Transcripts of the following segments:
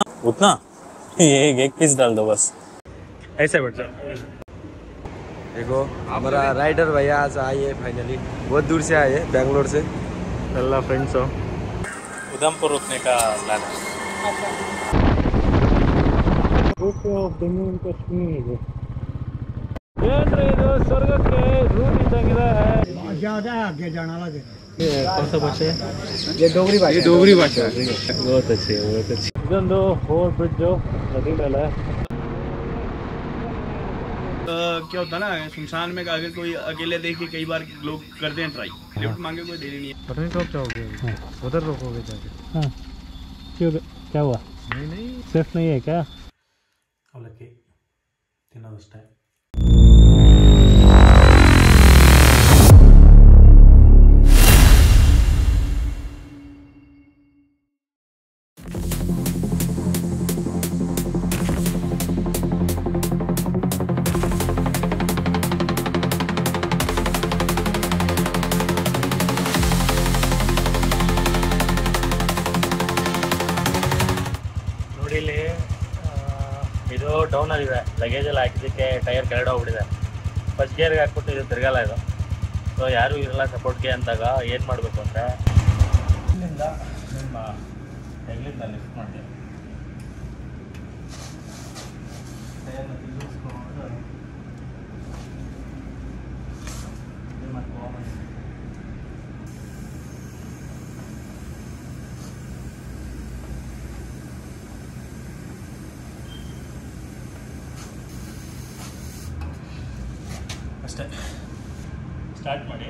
उतना एक पीस डाल दो बस, ऐसे बैठ जाओ। देखो हमारा राइडर भैया आज आए है फाइनली, बहुत दूर से आए हैं, बेंगलोर से। ಎಲ್ಲ ಫ್ರೆಂಡ್ಸು उधमपुर रुकने का प्लान है। ಏನ್ರಿ ಇದು ಸ್ವರ್ಗಕ್ಕೆ ರೂಟ್ ಇದ್ದಂಗಿದೆ। ज़्यादा आगे जाना लगे। कौन सा भाषा है? ये डोगरी भाषा। ये डोगरी भाषा है। बहुत अच्छी है, बहुत अच्छी। ಇದೊಂದು ಓವರ್ ಬ್ರಿಡ್ಜ್ ನದಿ ಮೇಲೆ। क्या होता है ना, शमशान में अगर कोई अकेले देख के कई बार लोग करते हैं ट्राई, लिफ्ट मांगे कोई दे नहीं है। पता नहीं कब जाओगे, उधर रोकोगे जाके। हाँ क्यों, क्या हुआ? नहीं सेफ नहीं है क्या? ಅವಲಕ್ಕಿ ತಿನ್ನೋದಷ್ಟೇ। ಇಲ್ಲಿ ಇದು ಡೌನ್ ಆಗಿದೆ, ಲಗೇಜ್ ಎಲ್ಲ ಹಾಕಿದ್ದಕ್ಕೆ ಟೈರ್ ಕೆಳಗಡೆ ಹೋಗ್ಬಿಟ್ಟಿದೆ। ಫಸ್ಟ್ ಗೇರ್ಗೆ ಹಾಕ್ಬಿಟ್ಟು ಇದು ತಿರ್ಗಲ್ಲ ಇದು, ಸೊ ಯಾರೂ ಇರಲ್ಲ ಸಪೋರ್ಟ್ಗೆ ಅಂದಾಗ ಏನು ಮಾಡಬೇಕು ಅಂದರೆ ಇಲ್ಲಿಂದ ನಿಮ್ಮ ಎಲ್ಲಿಂದ ಲಿಫ್ಟ್ ಮಾಡಿ ಟೈರ್ನ ತಿರುಗಿಸ್ಕೊಂಡು ಅಷ್ಟೇ ಸ್ಟಾರ್ಟ್ ಮಾಡಿ।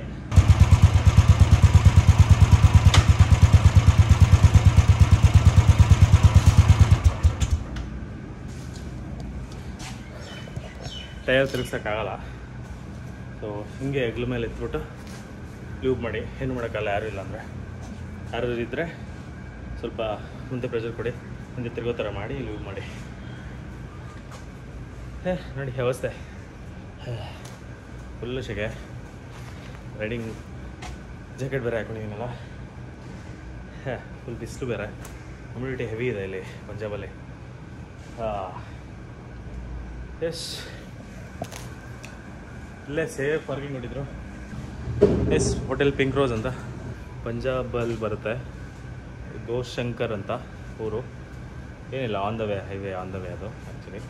ಟೈರ್ ತಿರುಗ್ಸೋಕ್ಕಾಗಲ್ಲ, ಸೊ ಹಿಂಗೆ ಹೆಗ್ಲ ಮೇಲೆ ಎತ್ಬಿಟ್ಟು ಲೂಬ್ ಮಾಡಿ, ಏನು ಮಾಡೋಕ್ಕಲ್ಲ ಯಾರೂ ಇಲ್ಲ ಅಂದರೆ। ಯಾರು ಇದ್ದರೆ ಸ್ವಲ್ಪ ಮುಂದೆ ಪ್ರೆಷರ್ ಕೊಡಿ, ಮುಂದೆ ತಿರುಗೋ ಥರ ಮಾಡಿ ಲೂಬ್ ಮಾಡಿ। ನೋಡಿ ವ್ಯವಸ್ಥೆ ಫುಲ್ಲು ಶೆಕೆ, ರೈಡಿಂಗ್ ಜಾಕೆಟ್ ಬೇರೆ ಹಾಕೊಂಡಿದ್ದೀನಲ್ಲ, ಫುಲ್ ಬಿಸಿಲು ಬೇರೆ, ಹ್ಯುಮಿಡಿಟಿ ಹೆವಿ ಇದೆ ಇಲ್ಲಿ ಪಂಜಾಬಲ್ಲಿ। ಎಸ್ ಇಲ್ಲೇ ಸೇಫ್ ಪಾರ್ಕಿಂಗ್ ಕೊಟ್ಟಿದ್ರು। ಎಸ್ ಹೋಟೆಲ್ ಪಿಂಕ್ ರೋಸ್ ಅಂತ ಪಂಜಾಬಲ್ಲಿ ಬರುತ್ತೆ, ಗೋಶಂಕರ್ ಅಂತ ಊರು, ಏನಿಲ್ಲ on the way, highway on the way ಅದು ಆ್ಯಕ್ಚುಲಿ।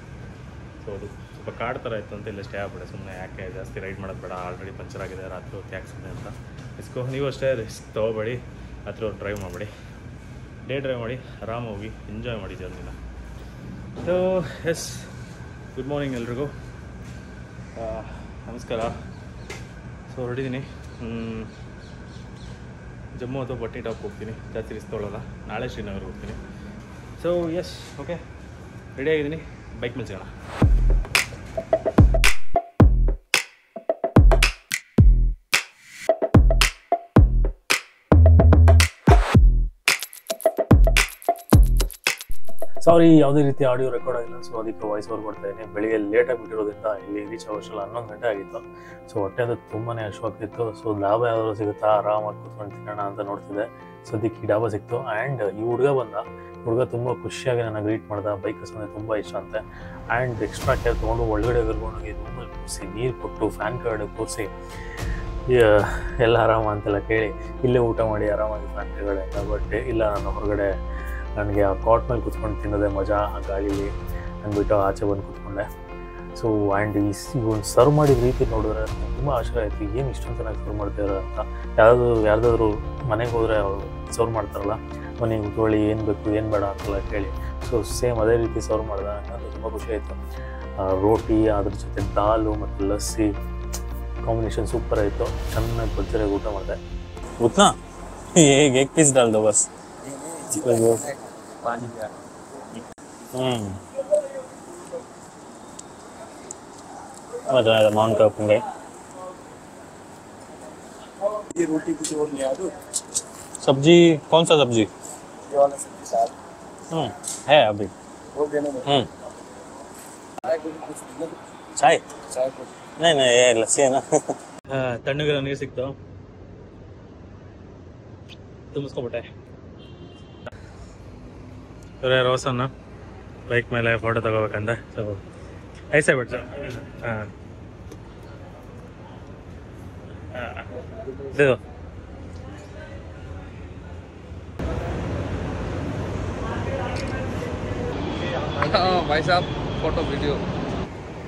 ಸೊ ಅದು ಸ್ವಲ್ಪ ಕಾಡು ಥರ ಇತ್ತು ಅಂತ ಇಲ್ಲ ಸ್ಟೇ ಆಗ್ಬಿಡೆ, ಸುಮ್ಮನೆ ಯಾಕೆ ಜಾಸ್ತಿ ರೈಡ್ ಮಾಡೋದು ಬೇಡ, ಆಲ್ರೆಡಿ ಪಂಚರ್ ಆಗಿದೆ, ರಾತ್ರಿ ಹೊತ್ತು ಯಾಕೆ ಸುಮ್ಮನೆ ಅಂತ ರಿಸ್ಕೋ। ನೀವು ಅಷ್ಟೇ ರಿಸ್ಕ್ ತೊಗೋಬೇಡಿ, ರಾತ್ರಿ ಹೊತ್ತು ಡ್ರೈವ್ ಮಾಡಬೇಡಿ, ಡೇ ಡ್ರೈವ್ ಮಾಡಿ ಆರಾಮಾಗಿ ಹೋಗಿ ಎಂಜಾಯ್ ಮಾಡಿ ಜರ್ನಿನ। ಸೊ ಎಸ್ ಗುಡ್ ಮಾರ್ನಿಂಗ್ ಎಲ್ರಿಗೂ, ನಮಸ್ಕಾರ। ಸೊ ಹೊರಟಿದ್ದೀನಿ ಜಮ್ಮು ಅಥವಾ ಪಟ್ನಿಟಾಪ್ ಹೋಗ್ತೀನಿ, ಜಾಸ್ತಿ ರಿಸ್ಕ್ ತೊಗೊಳ್ಳೋಲ್ಲ, ನಾಳೆ ಶ್ರೀನಗರ್ಗೆ ಹೋಗ್ತೀನಿ। ಸೊ ಎಸ್ ಓಕೆ ರೆಡಿಯಾಗಿದ್ದೀನಿ, ಬೈಕ್ ಮೇಲೆ ಸಿಗೋಣ। ಸಾರಿ ಯಾವುದೇ ರೀತಿ ಆಡಿಯೋ ರೆಕಾರ್ಡ್ ಆಗಿಲ್ಲ, ಸೊ ಅದಕ್ಕೆ ವಾಯ್ಸ್ ಓವರ್ ಕೊಡ್ತಾಯಿದ್ದೀನಿ। ಬೆಳಿಗ್ಗೆ ಲೇಟಾಗಿ ಬಿಟ್ಟಿರೋದ್ರಿಂದ ಇಲ್ಲಿ ರೀಚ್ ಆಗೋಷ್ಟಲ್ಲ 11 ಗಂಟೆ ಆಗಿತ್ತು। ಸೊ ಹೊಟ್ಟೆ ಅದು ತುಂಬಾ ಹಶ್ವಾಗ್ತಿತ್ತು, ಸೊ ಲಾಭ ಯಾವ್ದಾದ್ರು ಸಿಗುತ್ತಾ ಆರಾಮಾಗಿ ಕೂತ್ಕೊಂಡು ತಿನ್ನೋಣ ಅಂತ ನೋಡ್ತಿದ್ದೆ, ಸದ್ಯಕ್ಕೆ ಈ ಡಾಬಾ ಸಿಕ್ತು। ಆ್ಯಂಡ್ ಈ ಹುಡುಗ ಬಂದ, ಹುಡುಗ ತುಂಬ ಖುಷಿಯಾಗಿ ನನಗೆ ಗ್ರೀಟ್ ಮಾಡ್ದೆ, ಬೈಕ್ ಅಂದರೆ ತುಂಬ ಇಷ್ಟ ಅಂತೆ। ಆ್ಯಂಡ್ ಎಕ್ಸ್ಟ್ರಾ ಕೇರ್ ತೊಗೊಂಡು ಒಳಗಡೆ ಕರ್ಕೊಂಡೋಗಿ ರೂಮಲ್ಲಿ ಕೂರಿಸಿ ನೀರು ಕೊಟ್ಟು ಫ್ಯಾನ್ ಕೆಳಗಡೆ ಕೂರಿಸಿ ಎಲ್ಲ ಆರಾಮ ಅಂತೆಲ್ಲ ಕೇಳಿ ಇಲ್ಲೇ ಊಟ ಮಾಡಿ ಆರಾಮಾಗಿ ಫ್ಯಾನ್ ಕೆಳಗಡೆ ಅಂತ। ಬಟ್ ಇಲ್ಲ, ನಾನು ಹೊರಗಡೆ ನನಗೆ ಆ ಕಾಟ್ ಮೇಲೆ ಕೂತ್ಕೊಂಡು ತಿನ್ನೋದೇ ಮಜಾ, ಆ ಗಾಳೀಲಿ ಅಂದ್ಬಿಟ್ಟು ಆಚೆ ಬಂದು ಕೂತ್ಕೊಂಡೆ। ಸೊ ಆ್ಯಂಡ್ ಒಂದು ಸರ್ವ್ ಮಾಡಿದ ರೀತಿ ನೋಡಿದ್ರೆ ತುಂಬ ಆಶ್ಚರ್ಯ ಆಯಿತು, ಏನು ಇಷ್ಟೊಂದು ಚೆನ್ನಾಗಿ ಸರ್ವ್ ಮಾಡ್ತಿದ್ದಾರೆ ಅಂತ। ಯಾರ್ದಾದ್ರು ಮನೆಗೆ ಹೋದರೆ ಅವರು ಸರ್ವ್ ಮಾಡ್ತಾರಲ್ಲ, ಮನೆಗೆ ಕೂತ್ಕೊಳ್ಳಿ ಏನು ಬೇಕು ಏನು ಬೇಡ ಅಂತೆಲ್ಲ ಕೇಳಿ, ಸೊ ಸೇಮ್ ಅದೇ ರೀತಿ ಸರ್ವ್ ಮಾಡಿದೆ, ನನಗೆ ತುಂಬ ಖುಷಿ ಆಯಿತು। ರೋಟಿ ಅದ್ರ ಜೊತೆ ದಾಲು ಮತ್ತು ಲಸ್ಸಿ ಕಾಂಬಿನೇಷನ್ ಸೂಪರ್ ಆಯಿತು, ಚೆನ್ನಾಗಿ ಭರ್ಜರಿಯಾಗಿ ಊಟ ಮಾಡಿದೆ। ಉತ್ನಾ एक पीस डाल दो बस। माउंट का होंगे ये रोटी कुछ और ले आ दो। सब्जी कौन सा सब्जी? ये वाला सब्जी साथ है अभी वो देने में। चाय नहीं नहीं ये लस्सी है ना। ತಣ್ಣಗಿರೋ ನೀರು ಸಿಕ್ತು, ತುಂಬಿಸ್ಕೊಬಿಟ್ಟೆ। ರೋಸನ್ನ ಬೈಕ್ ಮೇಲೆ ಫೋಟೋ ತಗೋಬೇಕಂತ. ಸೊ ಐಸೆ ಬಿಟ್ಟು ಇದು भाई साहब फोटो वीडियो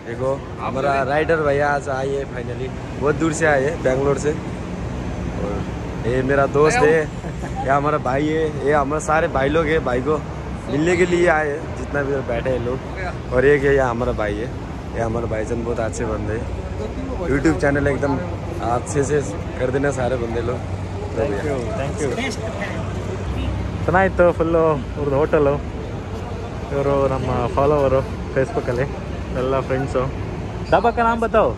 देखो हमारा राइडर भैया आज आए फाइनली, बहुत दूर से आए बेंगलोर से। और ये मेरा दोस्त है, ये हमारा भाई है, ये हमारे सारे भाई लोग हैं, भाई को मिलने के लिए आए हैं जितना भी बैठे हैं लोग। और एक है ये हमारा भाई है, ये हमारे भाईजान बहुत अच्छे बंदे हैं, यूट्यूब चैनल एकदम अच्छे से कर देना सारे बंदे लोग। Thank you. ಚೆನ್ನಾಗಿತ್ತು ಫುಲ್ಲು ಅವ್ರದ್ದು ಹೋಟೆಲು. ಇವರು ನಮ್ಮ ಫಾಲೋವರು ಫೇಸ್ಬುಕ್ಕಲ್ಲಿ ಎಲ್ಲ ಫ್ರೆಂಡ್ಸು. ढाबा का नाम बताओ.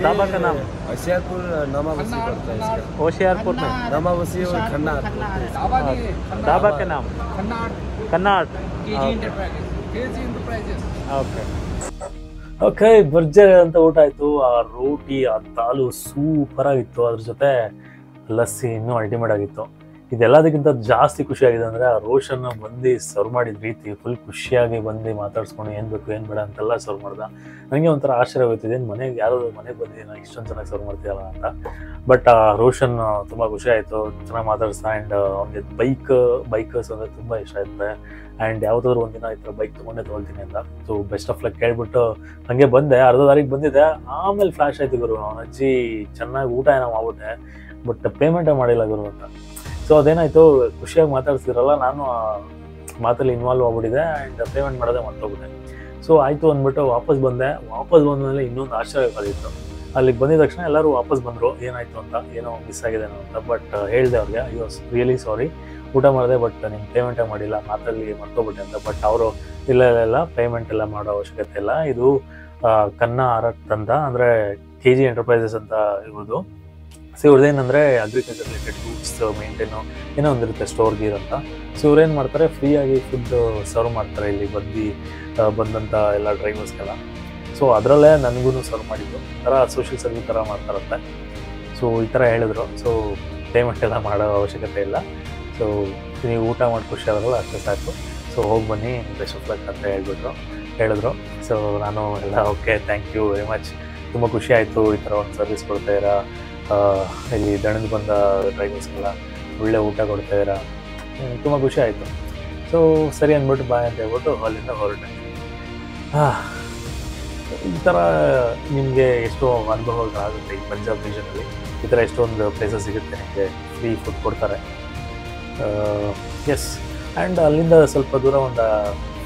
ढाबा का नाम होशियारपुर नामावसी पड़ता है इसका, होशियारपुर में नामावसी और खन्नाट। ढाबा का नाम ಕನ್ನಾಡ್. ಓಕೆ ಓಕೆ, ಭರ್ಜರಿ ಅಂತ ಊಟ ಆಯಿತು. ಆ ರೋಟಿ, ಆ ದಾಲು ಸೂಪರ್ ಆಗಿತ್ತು. ಅದ್ರ ಜೊತೆ ಲಸ್ಸಿ ಇನ್ನೂ ಅಲ್ಟಿಮೇಟ್ ಆಗಿತ್ತು. ಇದೆಲ್ಲದಕ್ಕಿಂತ ಜಾಸ್ತಿ ಖುಷಿಯಾಗಿದೆ ಅಂದರೆ ಆ ರೋಷನ್ ಬಂದು ಸರ್ವ್ ಮಾಡಿದ ರೀತಿ. ಫುಲ್ ಖುಷಿಯಾಗಿ ಬಂದು ಮಾತಾಡ್ಸ್ಕೊಂಡು ಏನು ಬೇಕು ಏನು ಬೇಡ ಅಂತೆಲ್ಲ ಸರ್ವ್ ಮಾಡ್ದ. ನನಗೆ ಒಂಥರ ಆಶ್ಚರ್ಯ ಹೋಗ್ತಿದೆ, ಮನೆಗೆ ಯಾರೋ ಮನೆಗೆ ಬಂದಿದ್ದೀನಿ ಇಷ್ಟೊಂದು ಚೆನ್ನಾಗಿ ಸರ್ವ್ ಮಾಡ್ತೀಯಲ್ಲ ಅಂತ. ಬಟ್ ಆ ರೋಷನ್ ತುಂಬ ಖುಷಿ ಆಯಿತು, ಚೆನ್ನಾಗಿ ಮಾತಾಡಿಸ್ತಾ. ಆ್ಯಂಡ್ ಅವ್ನಿಗೆ ಬೈಕರ್ಸ್ ಅಂದರೆ ತುಂಬ ಇಷ್ಟ ಆಯ್ತದೆ. ಆ್ಯಂಡ್ ಯಾವುದಾದ್ರು ಒಂದಿನ ಈ ಥರ ಬೈಕ್ ತೊಗೊಳ್ತೀನಿ ಅಂತ. ಸೊ ಬೆಸ್ಟ್ ಆಫ್ ಲಕ್ ಕೇಳ್ಬಿಟ್ಟು ಹಂಗೆ ಬಂದೆ. ಅರ್ಧ ದಾರಿಗೆ ಬಂದಿದ್ದೆ, ಆಮೇಲೆ ಫ್ಲ್ಯಾಶ್ ಆಯ್ತು ಗುರು, ಅವನ ಅಜ್ಜಿ ಚೆನ್ನಾಗಿ ಊಟ ಏನೋ ಮಾಡ್ಬಿಟ್ಟೆ ಬಟ್ ಪೇಮೆಂಟೇ ಮಾಡಿಲ್ಲ ಗುರು ಅಂತ. ಸೊ ಅದೇನಾಯಿತು, ಖುಷಿಯಾಗಿ ಮಾತಾಡ್ತಿದ್ರಲ್ಲ, ನಾನು ಮಾತಲ್ಲಿ ಇನ್ವಾಲ್ವ್ ಆಗ್ಬಿಟ್ಟಿದೆ ಆ್ಯಂಡ್ ಪೇಮೆಂಟ್ ಮಾಡೋದೇ ಮರ್ತೋಗ್ಬಿಟ್ಟೆ. ಸೊ ಆಯಿತು ಅಂದ್ಬಿಟ್ಟು ವಾಪಸ್ ಬಂದೆ. ವಾಪಸ್ ಬಂದಮೇಲೆ ಇನ್ನೊಂದು ಆಶ್ಚರ್ಯ ಕಾದಿತ್ತು. ಅಲ್ಲಿಗೆ ಬಂದಿದ ತಕ್ಷಣ ಎಲ್ಲರೂ ವಾಪಸ್ ಬಂದರು, ಏನಾಯಿತು ಅಂತ, ಏನೋ ಮಿಸ್ ಆಗಿದೆನೋ ಅಂತ. ಬಟ್ ಹೇಳಿದೆ ಅವ್ರಿಗೆ, ಐ ವಾಸ್ ರಿಯಲಿ ಸಾರಿ, ಊಟ ಮಾಡಿದೆ ಬಟ್ ನಿಮ್ಮ ಪೇಮೆಂಟೇ ಮಾಡಿಲ್ಲ, ಮಾತಲ್ಲಿ ಮರ್ತೋಗ್ಬಿಟ್ಟೆ ಅಂತ. ಬಟ್ ಅವರು ಇಲ್ಲ ಪೇಮೆಂಟ್ ಎಲ್ಲ ಮಾಡೋ ಅವಶ್ಯಕತೆ ಇಲ್ಲ, ಇದು ಕನ್ನಾ ಆರತ್ ಅಂತ, ಅಂದರೆ KG ಎಂಟರ್ಪ್ರೈಸಸ್ ಅಂತ ಇವ್ರದ್ದು. ಸೊ ಇವ್ರದ್ದೇನಂದರೆ ಅಗ್ರಿಕಲ್ಚರ್ ರಿಲೇಟೆಡ್ ಗೂಡ್ಸ್ ಮೇಂಟೈನು ಏನೋ ಒಂದಿರುತ್ತೆ, ಸ್ಟೋರ್ ಗೀರ್ ಅಂತ. ಸೊ ಇವ್ರೇನು ಮಾಡ್ತಾರೆ, ಫ್ರೀಯಾಗಿ ಫುಡ್ ಸರ್ವ್ ಮಾಡ್ತಾರೆ ಇಲ್ಲಿ ಬಂದಂಥ ಎಲ್ಲ ಡ್ರೈವರ್ಸ್ಗೆಲ್ಲ. ಸೊ ಅದರಲ್ಲೇ ನನಗೂ ಸರ್ವ್ ಮಾಡಿದ್ದು, ಥರ ಸೋಷಿಯಲ್ ಸರ್ವಿಸ್ ಥರ ಮಾಡ್ತಾರಂತೆ. ಸೊ ಈ ಥರ ಹೇಳಿದ್ರು. ಸೊ ಪೇಮೆಂಟ್ ಎಲ್ಲ ಮಾಡೋ ಅವಶ್ಯಕತೆ ಇಲ್ಲ, ಸೊ ನೀವು ಊಟ ಮಾಡಿ ಖುಷಿ ಆದ್ರಲ್ಲ ಅಷ್ಟೇ ಸಾಕು, ಸೊ ಹೋಗಿ ಬನ್ನಿ ಬೆಸ್ಟ್ ಆಫ್ ಲಕ್ ಅಂತ ಹೇಳಿದ್ರು. ಸೊ ನಾನು ಎಲ್ಲ okay, thank you very much, ತುಂಬ ಖುಷಿ ಆಯಿತು ಈ ಥರ ಒಂದು ಸರ್ವಿಸ್ ಕೊಡ್ತಾಯಿರಾ, ಇಲ್ಲಿ ದಣದ ಬಂದ ಡ್ರೈವರ್ಸ್ಗೆಲ್ಲ ಒಳ್ಳೆ ಊಟ ಕೊಡ್ತಾಯಿರಾ, ತುಂಬ ಖುಷಿ ಆಯಿತು. ಸೊ ಸರಿ ಅಂದ್ಬಿಟ್ಟು ಬಾಯ್ ಅಂತ ಹೇಳ್ಬಿಟ್ಟು ಅಲ್ಲಿಂದ ಹೊರಟೆ. ಈ ಥರ ನಿಮಗೆ ಎಷ್ಟೋ ಅನುಭವಗಳಾಗುತ್ತೆ ಈ ಪಂಜಾಬ್ ರೀಜನಲ್ಲಿ. ಈ ಥರ ಎಷ್ಟೊಂದು ಪ್ಲೇಸಸ್ ಸಿಗುತ್ತೆ, ನಿಮಗೆ ಫ್ರೀ ಫುಡ್ ಕೊಡ್ತಾರೆ. ಎಸ್, ಆ್ಯಂಡ್ ಅಲ್ಲಿಂದ ಸ್ವಲ್ಪ ದೂರ ಒಂದು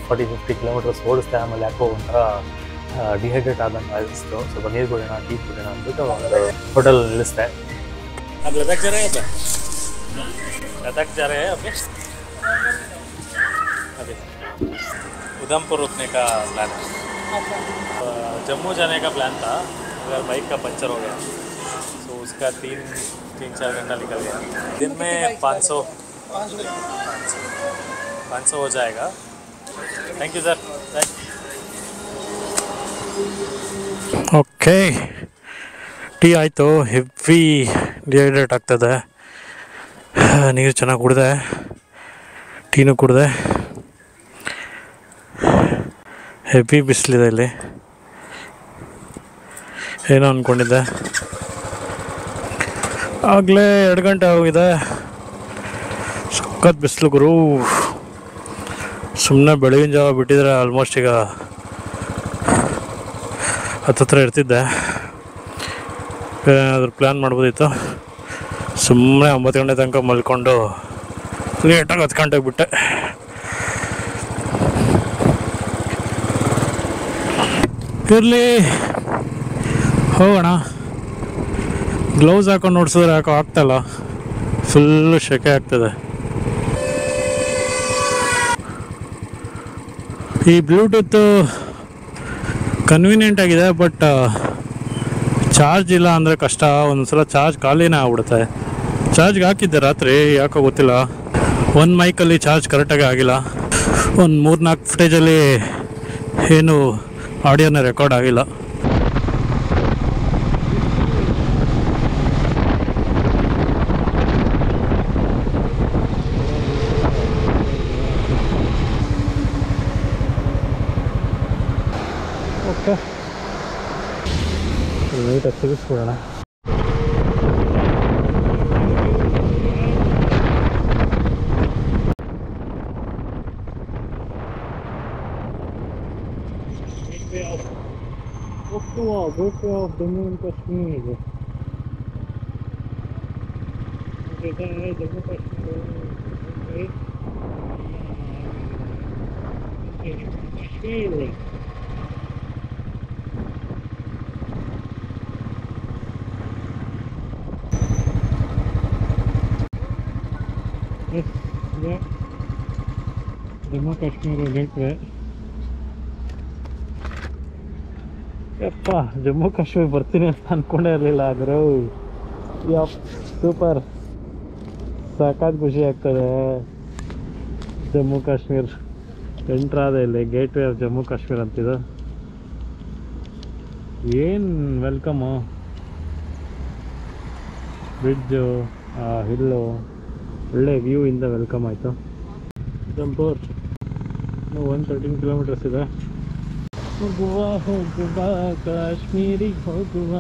40-50 ಕಿಲೋಮೀಟರ್ಸ್ ಓಡಿಸ್ತೆ. ಆಮೇಲೆ ಯಾಕೋ ಒಂಥರ ಡಿಹೈಡ್ರೇಟ್ ಆದಂಗೆ ಅನಿಸ್ತು. ಸ್ವಲ್ಪ ನೀರು ಕುಡಿಯೋಣ, ಟೀ ಕುಡಿಯೋಣ ಅಂದ್ಬಿಟ್ಟು ಒಂದು ಹೋಟೆಲ್ ನಿಲ್ಲಿಸ್ದೆ. ಲದಾಖ್ जा रहे हैं अभी उधमपुर रुकने का प्लान है. जम्मू जाने का प्लान था मगर बाइक का पंचर हो गया, तो उसका 3-4 घंटा निकल गया. दिन में 500 हो जाएगा. Thank you sir. Okay, tea ಆಯಿತು. ಹೆವಿ ಡಿಹೈಡ್ರೇಟ್ ಆಗ್ತದೆ. ನೀರು ಚೆನ್ನಾಗಿ ಕುಡಿದೆ, ಟೀನು ಕುಡಿದೆ. ಹೆವಿ ಬಿಸಿಲಿದೆ ಇಲ್ಲಿ, ಏನೋ ಅಂದ್ಕೊಂಡಿದ್ದೆ. ಆಗಲೇ 2 ಗಂಟೆ ಆಗಿದೆ, ಸಖತ್ ಬಿಸಿಲು ಗುರು. ಸುಮ್ಮನೆ ಬೆಳಗಿನ ಜಾವ ಬಿಟ್ಟಿದ್ರೆ ಆಲ್ಮೋಸ್ಟ್ ಈಗ 10 ಹತ್ರ ಇರ್ತಿದ್ದೆ. ಏನಾದರೂ ಪ್ಲ್ಯಾನ್ ಮಾಡ್ಬೋದಿತ್ತು. ಸುಮ್ಮನೆ 9 ಗಂಟೆ ತನಕ ಮಲ್ಕೊಂಡು ಲೇಟಾಗಿ 10 ಗಂಟೆಗೆ ಬಿಟ್ಟೆ. ಇರಲಿ, ಹೋಗೋಣ. ಗ್ಲೌಸ್ ಹಾಕೊಂಡು ನೋಡ್ಸಿದ್ರೆ ಯಾಕೋ ಆಗ್ತಾಯಿಲ್ಲ, ಫುಲ್ಲು ಸೆಕೆ ಆಗ್ತದೆ. ಈ ಬ್ಲೂಟೂತ್ ಕನ್ವೀನಿಯೆಂಟ್ ಆಗಿದೆ, ಬಟ್ ಚಾರ್ಜ್ ಇಲ್ಲ ಅಂದರೆ ಕಷ್ಟ. ಒಂದೊಂದ್ಸಲ ಚಾರ್ಜ್ ಖಾಲಿನೇ ಆಗ್ಬಿಡುತ್ತೆ. ಚಾರ್ಜ್ಗೆ ಹಾಕಿದ್ದೆ ರಾತ್ರಿ, ಯಾಕೋ ಗೊತ್ತಿಲ್ಲ, ಒಂದು ಮೈಕಲ್ಲಿ ಚಾರ್ಜ್ ಕರೆಕ್ಟಾಗಿ ಆಗಿಲ್ಲ. ಒಂದು 3-4 ಫುಟೇಜಲ್ಲಿ ಏನು ಆಡಿಯೋನ ರೆಕಾರ್ಡ್ ಆಗಿಲ್ಲ. ಓಕೆ ನೀಟಾಗಿ ತೆಗೆಸ್ಬಿಡೋಣ. Gateway of Jammu and Kashmir. Jammu Kashmir. Jammu Kashmir gateway. ಯಪ್ಪ ಜಮ್ಮು ಕಾಶ್ಮೀರ ಬರ್ತೀನಿ ಅಂತ ಅಂದ್ಕೊಂಡೇ ಇರಲಿಲ್ಲ ಆದರೂ ಯಪ್ ಸೂಪರ್ ಸಾಕಾದ ಖುಷಿ ಆಗ್ತದೆ. ಜಮ್ಮು ಕಾಶ್ಮೀರ್ ಎಂಟ್ರಾದ ಇಲ್ಲಿ ಗೇಟ್ವೇ ಆಫ್ ಜಮ್ಮು ಕಾಶ್ಮೀರ್ ಅಂತಿದ್ದು. ಏನು ವೆಲ್ಕಮು, ಬ್ರಿಡ್ಜು, ಹಿಲ್ಲು, ಒಳ್ಳೆ ವ್ಯೂ ಇಂದ ವೆಲ್ಕಮ್ ಆಯಿತು. ಉಧಂಪುರ್ 113 ಕಿಲೋಮೀಟರ್ಸ್ ಇದೆ. ಹೋಗುವ ಕಾಶ್ಮೀರಿಗೆ ಹೋಗುವ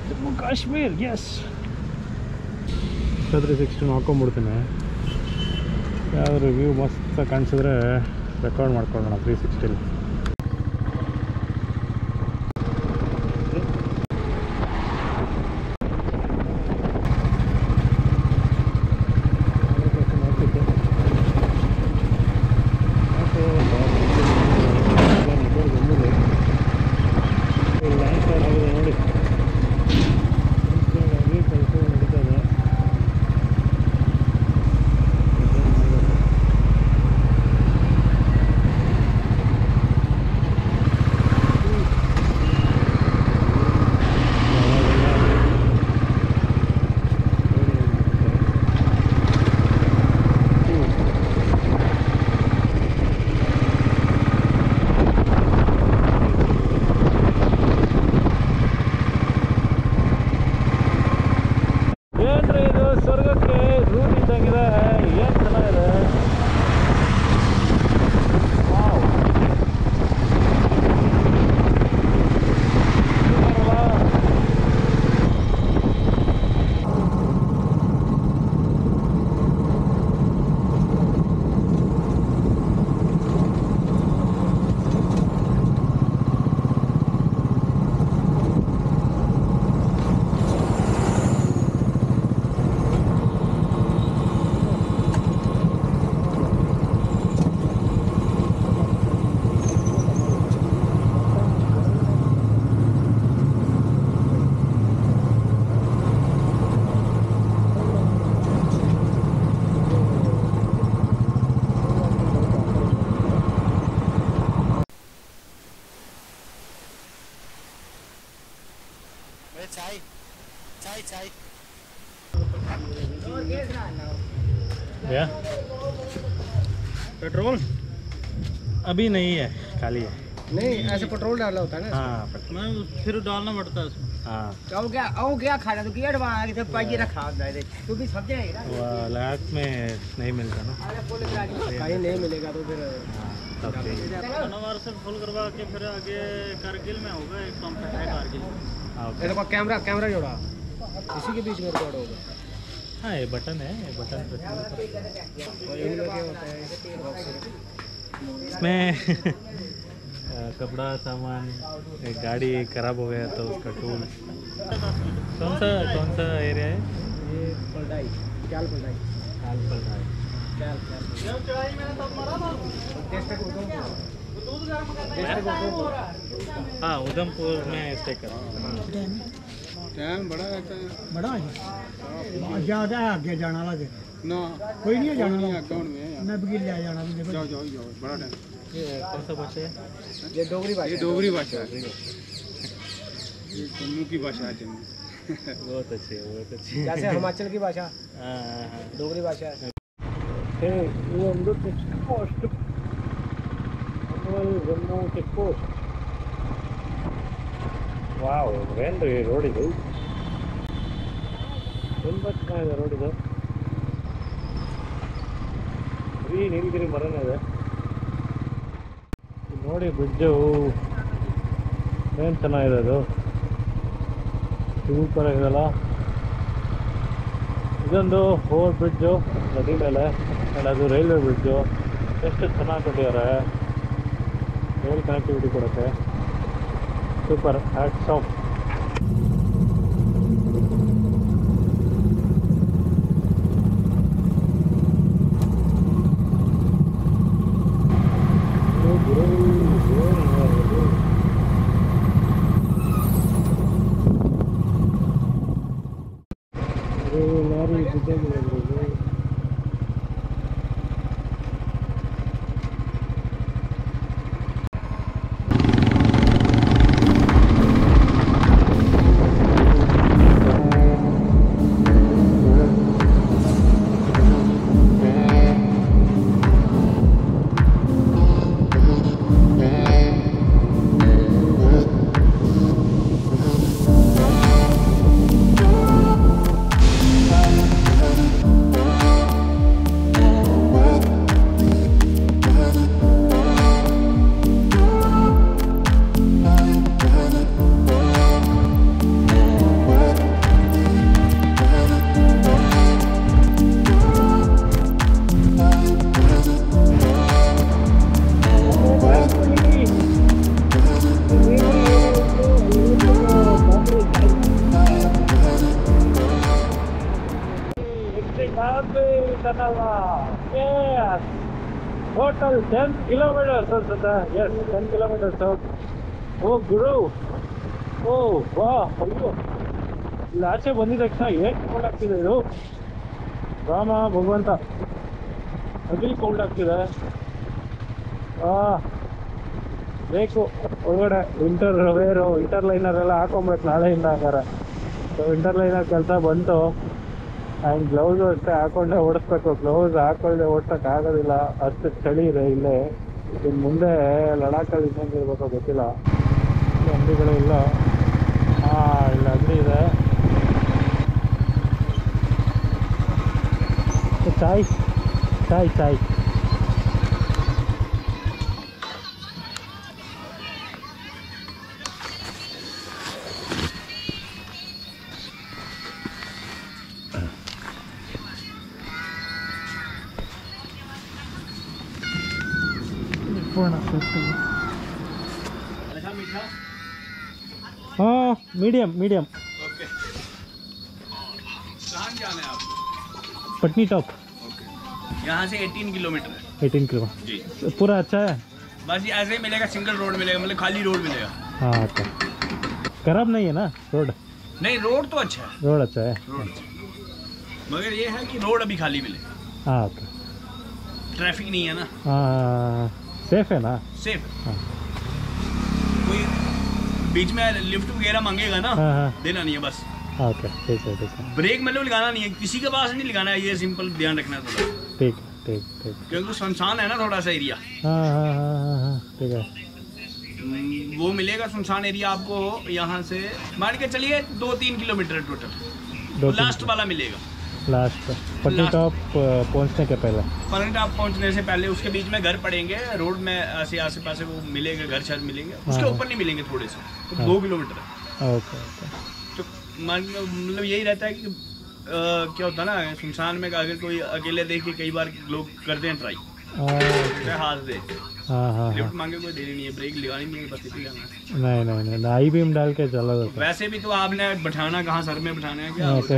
ಜಮ್ಮು ಕಾಶ್ಮೀರ್. ಎಸ್ 360 ಹಾಕೊಂಡ್ಬಿಡ್ತೀನಿ. ಯಾವ ರಿವ್ಯೂ ಮಸ್ತ್ ಕಾಣಿಸಿದ್ರೆ ರೆಕಾರ್ಡ್ ಮಾಡ್ಕೊಳ್ಳೋಣ 360. चाय या पेट्रोल अभी नहीं है, खाली है। नहीं ऐसे पेट्रोल डालना होता है ना। हाँ मैं फिर डालना पड़ता है उसमें। हाँ क्या खाना तो किया डबा के पाई रखा तू भी सब जाएगा वो लद्दाख में नहीं मिलता ना, कहीं नहीं मिलेगा तो फिर तब से नवार से फुल करवा के फिर आगे कारगिल में होगा, एक पंप है कारगिल। ये देखो कैमरा जोड़ा इसी के बीच में रिकॉर्ड होगा। हाँ ये बटन है, ये बटन इसमें कपड़ा सामान, एक गाड़ी खराब हो गया तो उसका टूल। कौन सा एरिया है ये पलटाई क्या पलटाई हाँ उधमपुर में स्टे कर। टाइम बड़ा रहता है, बड़ा है ज़्यादा है, आगे जाना लगे ना कोई नहीं है जाना नहीं अकाउंट में है। मैं बगीर ले जाना भी देखो जाओ बड़ा टाइम। ये कौन सा भाषा है? ये डोगरी भाषा है, ये जम्मू की भाषा है। जम्मू बहुत अच्छी है, बहुत अच्छी है। जैसे हिमाचल की भाषा हाँ डोगरी भाषा है। ಇದೊಂದು check post, Jammu check post. Wow ಏನ್ರಿ ರೋಡ್ ಇದು, ತುಂಬ ಚೆನ್ನಾಗಿದೆ ರೋಡ್ ಇದು. ಬರೀ ನೀಲಗಿರಿ ಮರನೇ ಇದೆ. ನೋಡಿ ಬ್ರಿಡ್ಜು ಏನು ಚೆನ್ನಾಗಿದೆ ಅದು, ಸೂಪರ್ ಆಗಿದೆಲ್ಲ. ಇದೊಂದು ಓವರ್ ಬ್ರಿಡ್ಜು ನದಿ ಮೇಲೆ, ಆ್ಯಂಡ್ ಅದು ರೈಲ್ವೆ ಬ್ರಿಡ್ಜು. ಎಷ್ಟು ಚೆನ್ನಾಗಿ ಕೊಟ್ಟಿದ್ದಾರೆ, ರೈಲ್ ಕನೆಕ್ಟಿವಿಟಿ ಕೊಡುತ್ತೆ. Super, hats off. Total 10 kilometers ಅನ್ಸುತ್ತೆ. Yes, 10 kilometers out. ಓ ಗುರು, ಓ ವಾ, ಅಯ್ಯೋ ಇಲ್ಲಿ ಆಚೆ ಬಂದಿದ ತಕ್ಷಣ ಏನು ಕೋಲ್ಡ್ ಆಗ್ತಿದೆ ಇದು, ರಾಮ ಭಗವಂತ, ಅಗಲಿ ಕೋಲ್ಡ್ ಆಗ್ತಿದೆ. ಬೇಕು ಒಳಗಡೆ ವಿಂಟರ್ ವೇರು, ವಿಂಟರ್ ಲೈನರ್ ಎಲ್ಲ ಹಾಕೊಂಬೇಕು ನಾಳೆಯಿಂದ. ಹಂಗಾರೆ ಸೊ ವಿಂಟರ್ ಲೈನರ್ ಕೆಲಸ ಬಂತು. ಆ್ಯಂಡ್ ಗ್ಲೌಸು ಅಷ್ಟೇ ಹಾಕೊಂಡೆ ಓಡಿಸ್ಬೇಕು. ಗ್ಲೌಸ್ ಹಾಕೊಳ್ಳದೆ ಓಡ್ಸೋಕೆ ಆಗೋದಿಲ್ಲ, ಅಷ್ಟು ಚಳಿ ಇದೆ ಇಲ್ಲೇ. ಇನ್ನು ಮುಂದೆ ಲಡಾಖಲ್ಲಿ ಇನ್ನೇನಿರ್ಬೇಕೋ ಗೊತ್ತಿಲ್ಲ. ಅಂಗಡಿಗಳು ಇಲ್ಲ. ಇಲ್ಲ ಅಂಗಡಿ ಇದೆ. ಚಾಯ್ ಚಾಯ್ ಚಾಯ್ हाँ मीडियम मीडियम। ओके, कहाँ जाना है आपको? पटनी टॉप। ओके, यहाँ से 18 किलोमीटर है। 18 किलो जी, पूरा अच्छा है। बस ये ऐसे ही मिलेगा, सिंगल रोड मिलेगा, मतलब खाली रोड मिलेगा। हाँ अच्छा, खराब नहीं है ना रोड? नहीं, रोड तो अच्छा है, रोड अच्छा है। रोड अच्छा है। मगर ये है कि रोड अभी खाली मिले, हाँ ओके, ट्रैफिक नहीं है ना। हाँ सेफ है ना? सेफ है। हाँ कोई बीच में लिफ्ट वगैरह मांगेगा ना, हाँ हाँ देना नहीं है बस। ओके ठीक है ठीक है ब्रेक मतलब लगाना नहीं है, किसी के पास नहीं लगाना है, ये सिंपल ध्यान रखना है थोड़ा, ठीक ठीक ठीक। क्योंकि सुनसान है ना थोड़ा सा एरिया। हाँ हाँ हाँ हाँ हाँ ठीक है। वो मिलेगा सुनसान एरिया आपको, यहाँ से मान के चलिए 2-3 किलोमीटर टोटल, लास्ट वाला मिलेगा। Last Patni Last। टॉप पहुँचने के पहले, पटनी टॉप पहुँचने से पहले उसके बीच में घर पड़ेंगे, रोड में ऐसे आसे पासे वो मिलेंगे, घर शहर मिलेंगे, उसके हाँ। ऊपर नहीं मिलेंगे थोड़े से, तो हाँ। 2 किलोमीटर है। ओके ओके तो मतलब यही रहता है कि क्या होता है ना, सुनसान में अगर कोई अकेले देख के कई बार लोग करते हैं ट्राई, हाथ दे हाँ हाँ लिफ्ट मांगे कोई देनी नहीं है, ब्रेक लगानी नहीं है, बस इतनी करना है। नहीं नहीं नहीं आई बीम डाल के चला जाता। वैसे भी तो आपने बैठाना कहाँ, सर में बैठाना है क्या? ओके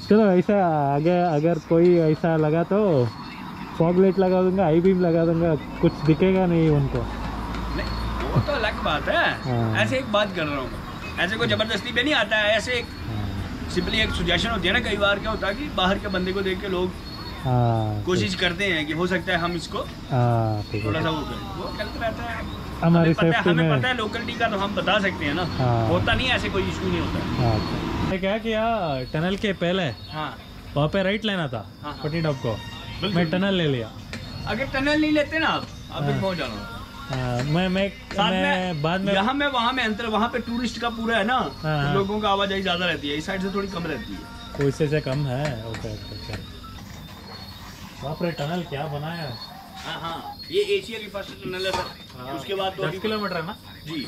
चलो ऐसा आगे अगर कोई ऐसा लगा तो फॉग लाइट लगा दूंगा, आई बीम लगा दूंगा, कुछ दिखेगा नहीं उनको। नहीं, वो तो अलग बात है। हाँ। ऐसे एक बात कर रहा हूँ, ऐसे कोई जबरदस्ती पे नहीं आता है, ऐसे एक सिंपली एक सुजेशन होती है ना, कई बार क्या होता है कि बाहर के बंदे को देख के लोग हाँ कोशिश करते हैं कि हो सकता है हम इसको हाँ ठीक थोड़ा है। सा वो करें, वो गलत रहता है। हमारी हमें सेफ्टी हमें में पता है लोकलिटी का, तो हम बता सकते हैं ना। हाँ। होता नहीं है, ऐसे कोई इशू नहीं होता है। हाँ मैं क्या किया, टनल के पहले हाँ वहाँ पे राइट लेना था हाँ। पटनी टॉप को, बिल्कुल। मैं टनल ले लिया। अगर टनल नहीं लेते ना आप फिर हाँ। पहुँच जाना। हाँ, मैं साथ में बाद में यहाँ में वहाँ में अंतर, वहाँ पे टूरिस्ट का पूरा है ना, हाँ। तो लोगों का आवाजाही ज्यादा रहती है, इस साइड से थोड़ी कम रहती है। तो इससे से कम है। ओके ओके ओके बाप रे, टनल क्या बनाया है। हाँ हाँ, ये एशिया की फर्स्ट टनल है सर। उसके बाद 10 किलोमीटर है ना जी।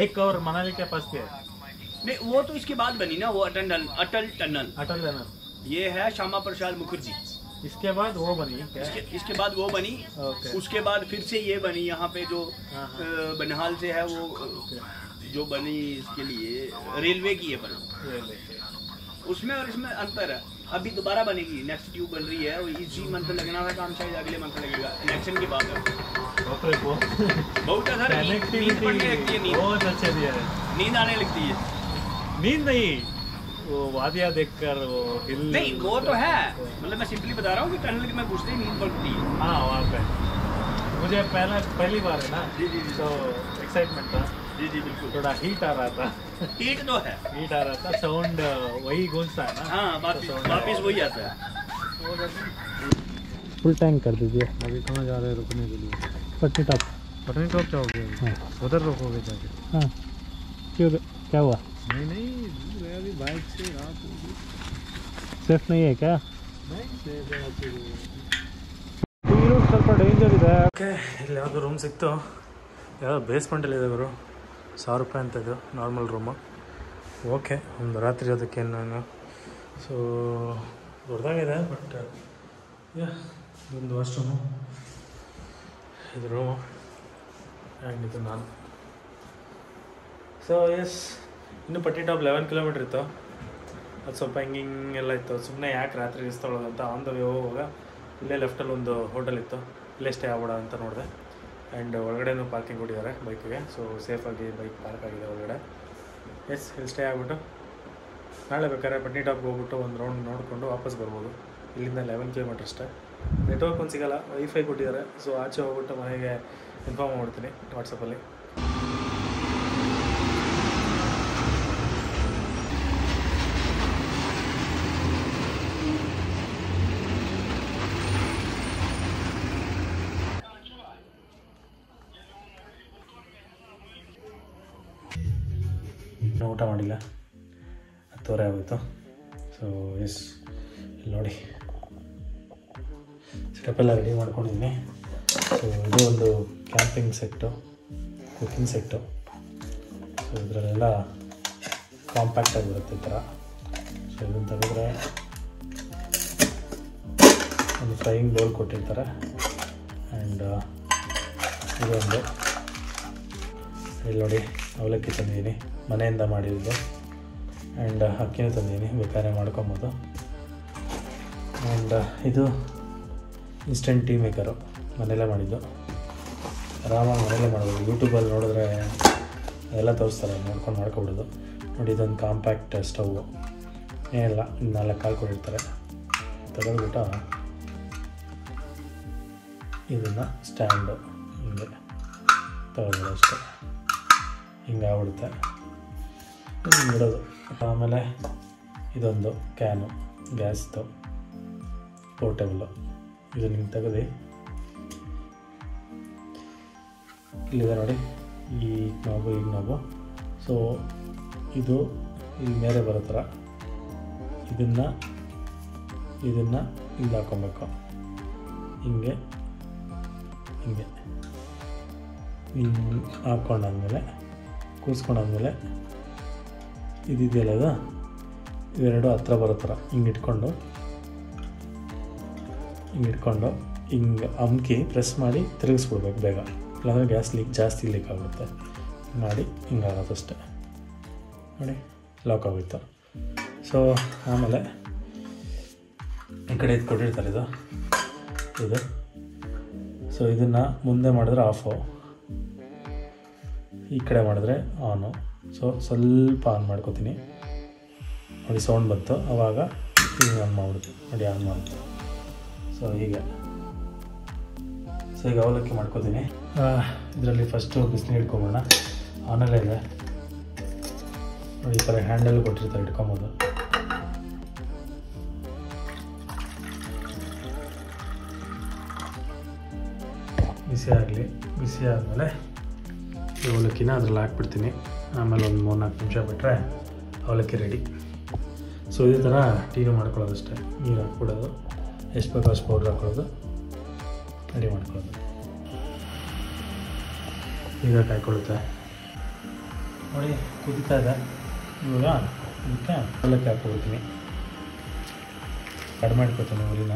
एक और मनाली के पास क्या है नहीं, वो तो इसके बाद बनी ना, वो अटल टनल। अटल टनल ये है श्यामा प्रसाद मुखर्जी। इसके बाद वो बनी क्या इसके बाद वो बनी। ओके उसके बाद फिर से ये बनी यहाँ पे जो बनिहाल से है वो जो बनी इसके लिए रेलवे की है बनी। उसमें और इसमें अंतर है। अभी दोबारा बनेगी, नेक्स्ट ट्यूब बन रही है, वो इसी मंथ लगना था काम, शायद अगले मंथ लगेगा, इलेक्शन के बाद है। बहुत है सर, नींद पड़ने लगती है, बहुत अच्छे दिया है नींद आने लगती है। नींद नहीं वो वादियाँ देखकर वो हिल नहीं वो तो है, मतलब मैं सिंपली बता रहा हूँ कि टनल में घुसते ही नींद पड़ती है। हाँ वहाँ पे मुझे पहली बार है ना जी जी तो एक्साइटमेंट था जी जी बिल्कुल। थोड़ा हीट आ रहा था हीट तो है, हीट आ रहा था साउंड वही गूंजता है ना हाँ वापिस वही आता है। फुल टैंक कर दीजिए अभी कहाँ जा रहे हैं रुकने के लिए? पटनी टॉप जाओगे? हाँ उधर रोकोगे जाके? हाँ क्यों क्या हुआ नहीं दूर है अभी, बाइक से रात होगी। ಸೇಫ್ नहीं है क्या नहीं ಸೇಫ್ ಆಗ್ತಿದೆ. ರೂಟ್ ಸ್ವಲ್ಪ ಡೇಂಜರ್ ಇದೆ ಓಕೆ ಇಲ್ಲಿ ಯಾವುದೋ ರೂಮ್ ಸಿಕ್ತು ಯಾವುದೋ ಬೇಸ್ಮೆಂಟಲ್ಲಿದೆ ಗುರು 1000 ರೂಪಾಯಿ ಅಂತ ಇದು ನಾರ್ಮಲ್ ರೂಮು ಓಕೆ ಒಂದು ರಾತ್ರಿ ಅದಕ್ಕೇನು ನಾನು ಸೊ ದೊಡ್ಡದಾಗಿದೆ ಬಟ್ ಯಾ ಇದೊಂದು ವಾಶ್ರೂಮು ಇದು ರೂಮು ಆ್ಯಂಡ್ ಇದು ನಾನು ಸೊ ಎಸ್ ಇನ್ನು ಪಟ್ಟಿ ಟಾಪ್ 11 ಕಿಲೋಮೀಟ್ರ್ ಇತ್ತು ಅದು ಸ್ವಲ್ಪ ಹಿಂಗೆಲ್ಲ ಇತ್ತು ಸುಮ್ಮನೆ ಯಾಕೆ ರಾತ್ರಿ ರಿಸ್ಕ್ ತೊಗೊಳ್ಳೋದಂತ ಆನ್ ದ ವೇ ಹೋಗುವಾಗ ಇಲ್ಲೇ ಲೆಫ್ಟಲ್ಲಿ ಒಂದು ಹೋಟೆಲ್ ಇತ್ತು ಇಲ್ಲೇ ಸ್ಟೇ ಆಗ್ಬೋಡ ಅಂತ ನೋಡಿದೆ ಆ್ಯಂಡ್ ಒಳಗಡೆನೂ ಪಾರ್ಕಿಂಗ್ ಕೊಟ್ಟಿದ್ದಾರೆ ಬೈಕಿಗೆ ಸೊ ಸೇಫಾಗಿ ಬೈಕ್ ಪಾರ್ಕ್ ಆಗಿದೆ ಒಳಗಡೆ ಎಸ್ ಇಲ್ಲಿ ಸ್ಟೇ ಆಗಿಬಿಟ್ಟು ನಾಳೆ ಬೇಕಾದ್ರೆ ಪಟ್ನಿ ಟಾಪ್ಗೆ ಹೋಗ್ಬಿಟ್ಟು ಒಂದು ರೌಂಡ್ ನೋಡಿಕೊಂಡು ವಾಪಸ್ ಬರ್ಬೋದು ಇಲ್ಲಿಂದ 11 ಕಿಲೋಮೀಟ್ರ್ ಅಷ್ಟೇ ನೆಟ್ವರ್ಕ್ ಒಂದು ಸಿಗೋಲ್ಲ ವೈಫೈ ಕೊಟ್ಟಿದ್ದಾರೆ ಸೊ ಆಚೆ ಹೋಗ್ಬಿಟ್ಟು ಮನೆಗೆ ಇನ್ಫಾರ್ಮ್ ಮಾಡ್ತೀನಿ ವಾಟ್ಸಪ್ಪಲ್ಲಿ ಊಟ ಮಾಡಿಲ್ಲ 10:30 ಆಗೋಯ್ತು ಸೊ ಎಸ್ ಇಲ್ಲಿ ನೋಡಿ ಸ್ಟೆಪ್ಪೆಲ್ಲ ರೆಡಿ ಮಾಡ್ಕೊಂಡಿದ್ದೀನಿ ಸೊ ಇದು ಒಂದು camping set cooking set so ಇದರಲ್ಲೆಲ್ಲ ಕಾಂಪ್ಯಾಕ್ಟಾಗಿ ಬರುತ್ತೆ ಈ ಥರ ಸೊ ಇದನ್ನು ತೆಗೆದ್ರೆ ಒಂದು ಫ್ರೈಯಿಂಗ್ ಬೌಲ್ ಕೊಟ್ಟಿರ್ತಾರೆ ಆ್ಯಂಡ್ ಇದೊಂದು ಇಲ್ಲಿ ನೋಡಿ ಅವಲಕ್ಕಿ ತಂದಿದ್ದೀನಿ ಮನೆಯಿಂದ ಮಾಡಿರೋದು ಆ್ಯಂಡ್ ಅಕ್ಕಿನೂ ತಂದಿದ್ದೀನಿ ಬೇಕಾದ್ರೆ ಮಾಡ್ಕೊಬೋದು ಆ್ಯಂಡ್ ಇದು ಇನ್ಸ್ಟೆಂಟ್ ಟೀ ಮೇಕರು ಮನೆಯಲ್ಲೇ ಮಾಡಿದ್ದು ಆರಾಮಾಗಿ ಮನೆಯಲ್ಲೇ ಮಾಡ್ಬೋದು ಯೂಟ್ಯೂಬಲ್ಲಿ ನೋಡಿದ್ರೆ ಅದೆಲ್ಲ ತೋರಿಸ್ತಾರೆ ನೋಡ್ಕೊಂಡು ಮಾಡ್ಕೊಬಿಡೋದು ನೋಡಿ ಇದೊಂದು ಕಾಂಪ್ಯಾಕ್ಟ್ ಸ್ಟವ್ವು ಏನಿಲ್ಲ 4 ಕಾಲು ಕೊಟ್ಟಿರ್ತಾರೆ ತೆಗೆದುಬಿಟ್ಟು ಇದನ್ನು ಸ್ಟ್ಯಾಂಡು ಹಿಂಗೆ ತಗೊಳ್ಳೋದು ಅಷ್ಟೇ ಹಿಂಗೆ ಆಗ್ಬಿಡುತ್ತೆ ಹಿಂಗೆ ಇಡೋದು ಆಮೇಲೆ ಇದೊಂದು ಕ್ಯಾನು ಗ್ಯಾಸ್ದು ಪೋರ್ಟೇಬಲ್ಲು ಇದು ಹಿಂಗೆ ತೆಗೆದು ಇಲ್ಲಿದೆ ನೋಡಿ ಈ ನಾಬು ಸೊ ಇದು ಇಲ್ಲಿ ಮೇಲೆ ಬರೋ ಥರ ಇದನ್ನು ಇಲ್ಲಿ ಹಾಕ್ಕೊಬೇಕು ಹಿಂಗೆ ಹಾಕ್ಕೊಂಡಾದ್ಮೇಲೆ ಕೂರಿಸ್ಕೊಂಡಾದ್ಮೇಲೆ ಇದಿದೆಯಲ್ಲ ಅದು ಇವೆರಡು ಹತ್ರ ಬರೋ ಥರ ಹಿಂಗೆ ಇಟ್ಕೊಂಡು ಹಿಂಗೆ ಅಮ್ಕಿ ಪ್ರೆಸ್ ಮಾಡಿ ತಿರುಗಿಸ್ಬಿಡ್ಬೇಕು ಬೇಗ ಇಲ್ಲಾಂದರೆ ಗ್ಯಾಸ್ ಜಾಸ್ತಿ ಲೀಕ್ ಆಗುತ್ತೆ ಮಾಡಿ ಹಿಂಗೆ ಆಗೋದಷ್ಟೇ ನೋಡಿ ಲಾಕ್ ಆಗೋಯ್ತು ಸೊ ಆಮೇಲೆ ಈ ಕಡೆ ಇದು ಕೊಟ್ಟಿರ್ತಾರೆ ಇದು ಸೊ ಇದನ್ನು ಮುಂದೆ ಮಾಡಿದ್ರೆ ಆಫು ಈ ಕಡೆ ಮಾಡಿದ್ರೆ ಆನು ಸೊ ಸ್ವಲ್ಪ ಆನ್ ಮಾಡ್ಕೋತೀನಿ ನೋಡಿ ಸೌಂಡ್ ಬಂತು ಆವಾಗ ಹಿಂಗೆ ಆನ್ ಮಾಡಿಬಿಡ್ತು ನೋಡಿ ಆನ್ ಮಾಡಿತು ಸೊ ಈಗ ಅವಲಕ್ಕಿ ಮಾಡ್ಕೋತೀನಿ ಇದರಲ್ಲಿ ಫಸ್ಟು ಬಿಸಿನೀರು ಇಟ್ಕೊಂಬೋಣ ಆನಲ್ಲೇ ಇದೆ ನೋಡಿ ಈ ಥರ ಹ್ಯಾಂಡಲ್ ಕೊಟ್ಟಿರ್ತಾರೆ ಇಟ್ಕೊಬೋದು ಬಿಸಿ ಆದಮೇಲೆ ಅವಲಕ್ಕಿನ ಅದ್ರಲ್ಲಿ ಹಾಕ್ಬಿಡ್ತೀನಿ ಆಮೇಲೆ ಒಂದು 3-4 ನಿಮಿಷ ಬಿಟ್ಟರೆ ಅವಲಕ್ಕಿ ರೆಡಿ ಸೊ ಇದೇ ಥರ ಟೀನು ಮಾಡ್ಕೊಳ್ಳೋದಷ್ಟೇ ನೀರು ಹಾಕ್ಬಿಡೋದು ಎಷ್ಟು ಬೇಕೋ ಅಷ್ಟು ಪೌಡ್ರ್ ಹಾಕ್ಕೊಳ್ಳೋದು ರೆಡಿ ಮಾಡ್ಕೊಳ್ಳೋದು. ಈಗ ಕಾಯ್ಕೊಳ್ಳುತ್ತೆ ನೋಡಿ, ಕುದೀತಾ ಇದೆ. ಇವಾಗ ಇದಕ್ಕೆ ಅವಲಕ್ಕಿ ಹಾಕ್ಕೊಡ್ತೀನಿ. ಕಡಿಮೆ ಮಾಡ್ಕೊತೀನಿ ಉರಿನ.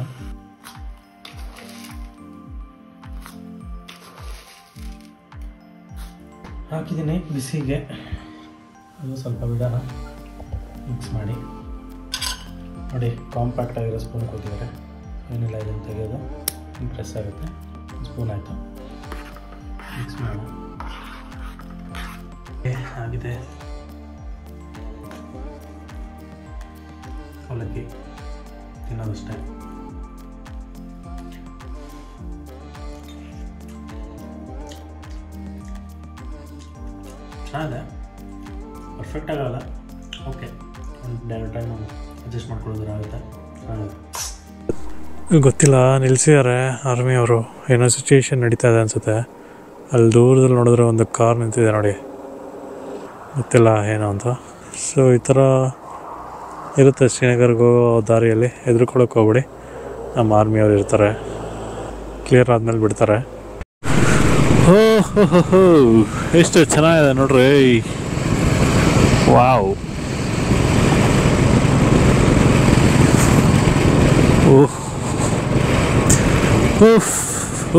ಹಾಕಿದ್ದೀನಿ ಬಿಸಿಗೆ. ಅದು ಸ್ವಲ್ಪ ಬಿಡೋಣ, ಮಿಕ್ಸ್ ಮಾಡಿ. ನೋಡಿ ಕಾಂಪ್ಯಾಕ್ಟ್ ಆಗಿರೋ ಸ್ಪೂನ್ ಕೊಟ್ಟಿದ್ದಾರೆ. ಏನಿಲ್ಲ, ಇದನ್ನು ತೆಗೆಯೋದು ಪ್ರೆಸ್ ಆಗುತ್ತೆ. ಸ್ಪೂನ್ ಆಯಿತು, ಮಿಕ್ಸ್ ಮಾಡೋಣ. ಆಗಿದೆ ಅವಲಕ್ಕಿ, ತಿನ್ನೋದಷ್ಟೇ. ಚೆನ್ನಾಗಿದೆ, ಪರ್ಫೆಕ್ಟ್ ಆಗಲ್ಲ, ಓಕೆ, ಒಂದು ಟೈಮ್ ಅಡ್ಜಸ್ಟ್ ಮಾಡ್ಕೊಳ್ಳೋದ್ರೆ ಆಗುತ್ತೆ. ಗೊತ್ತಿಲ್ಲ, ನಿಲ್ಲಿಸಿದ್ದಾರೆ ಆರ್ಮಿಯವರು. ಏನೋ ಸಿಚುಯೇಷನ್ ನಡೀತಾ ಇದೆ ಅನಿಸುತ್ತೆ. ಅಲ್ಲಿ ದೂರದಲ್ಲಿ ನೋಡಿದ್ರೆ ಒಂದು ಕಾರ್ ನಿಂತಿದೆ ನೋಡಿ, ಗೊತ್ತಿಲ್ಲ ಏನು ಅಂತ. ಸೊ ಈ ಥರ ಇರುತ್ತೆ ಶ್ರೀನಗರ್ಗೆ ಹೋಗೋ ದಾರಿಯಲ್ಲಿ. ಹೆದರ್ಕೊಳ್ಳೋಕೆ ಹೋಗ್ಬಿಡಿ, ನಮ್ಮ ಆರ್ಮಿಯವ್ರು ಇರ್ತಾರೆ. ಕ್ಲಿಯರ್ ಆದಮೇಲೆ ಬಿಡ್ತಾರೆ. ಓಹೋ, ಎಷ್ಟು ಚೆನ್ನಾಗಿದೆ ನೋಡ್ರಿ. ವಾವ್, ಓಹ್ ಓಫ್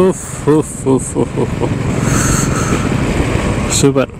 ಓಫ್ ಓಫ್ ಓಫ್ ಓಫ್, ಸೂಪರ್.